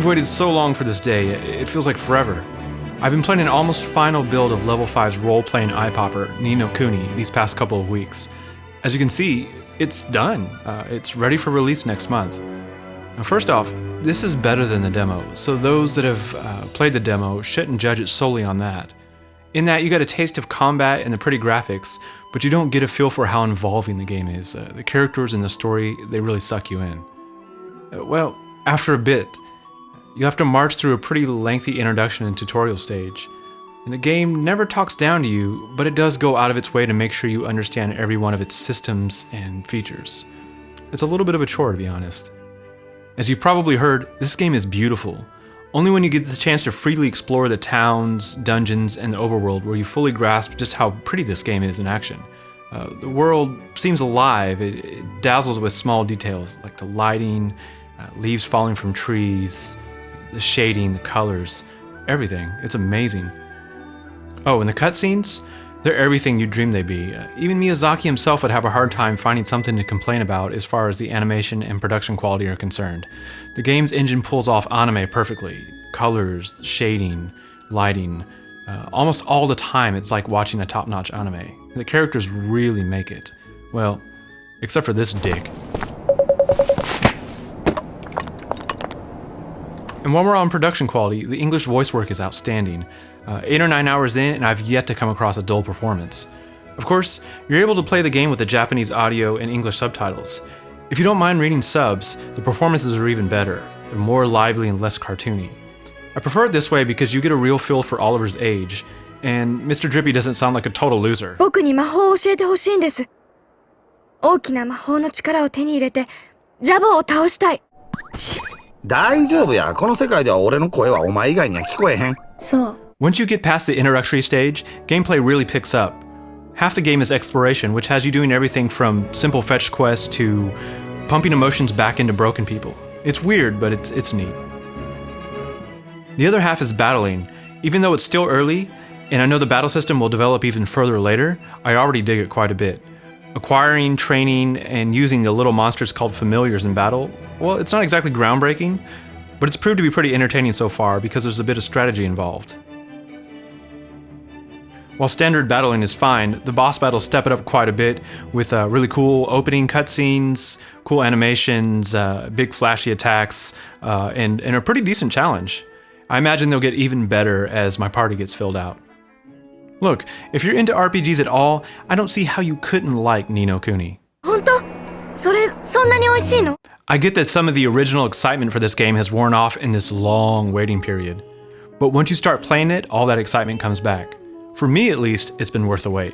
I've waited so long for this day, it feels like forever. I've been playing an almost final build of Level 5's role-playing eye-popper, Ni no Kuni, these past couple of weeks. As you can see, it's done. It's ready for release next month. Now, first off, this is better than the demo, so those that have played the demo shouldn't judge it solely on that. In that, you get a taste of combat and the pretty graphics, but you don't get a feel for how involving the game is. The characters and the story, they really suck you in. Well, after a bit, you have to march through a pretty lengthy introduction and tutorial stage. And the game never talks down to you, but it does go out of its way to make sure you understand every one of its systems and features. It's a little bit of a chore, to be honest. As you probably heard, this game is beautiful. Only when you get the chance to freely explore the towns, dungeons, and the overworld will you fully grasp just how pretty this game is in action. The world seems alive. It dazzles with small details like the lighting, leaves falling from trees, the shading, the colors, everything. It's amazing. Oh, and the cutscenes? They're everything you dreamed they'd be. Even Miyazaki himself would have a hard time finding something to complain about as far as the animation and production quality are concerned. The game's engine pulls off anime perfectly. Colors, shading, lighting. Almost all the time it's like watching a top-notch anime. The characters really make it. Well, except for this dick. And while we're on production quality, the English voice work is outstanding. 8 or 9 hours in, and I've yet to come across a dull performance. Of course, you're able to play the game with the Japanese audio and English subtitles. If you don't mind reading subs, the performances are even better. They're more lively and less cartoony. I prefer it this way because you get a real feel for Oliver's age, and Mr. Drippy doesn't sound like a total loser. 僕に魔法を教えてほしいんです。大きな魔法の力を手に入れて、ジャボを倒したい。大丈夫や。この世界では俺の声はお前以外には聞こえへん。そう。Once you get past the introductory stage, gameplay really picks up. Half the game is exploration, which has you doing everything from simple fetch quests to pumping emotions back into broken people. It's weird, but it's neat. The other half is battling. Even though it's still early, and I know the battle system will develop even further later, I already dig it quite a bit. Acquiring, training, and using the little monsters called familiars in battle, well, it's not exactly groundbreaking, but it's proved to be pretty entertaining so far because there's a bit of strategy involved. While standard battling is fine, the boss battles step it up quite a bit with really cool opening cutscenes, cool animations, big flashy attacks, and a pretty decent challenge. I imagine they'll get even better as my party gets filled out. Look, if you're into RPGs at all, I don't see how you couldn't like Ni no Kuni. 本当？それ、そんなに美味しいの？ I get that some of the original excitement for this game has worn off in this long waiting period. But once you start playing it, all that excitement comes back. For me at least, it's been worth the wait.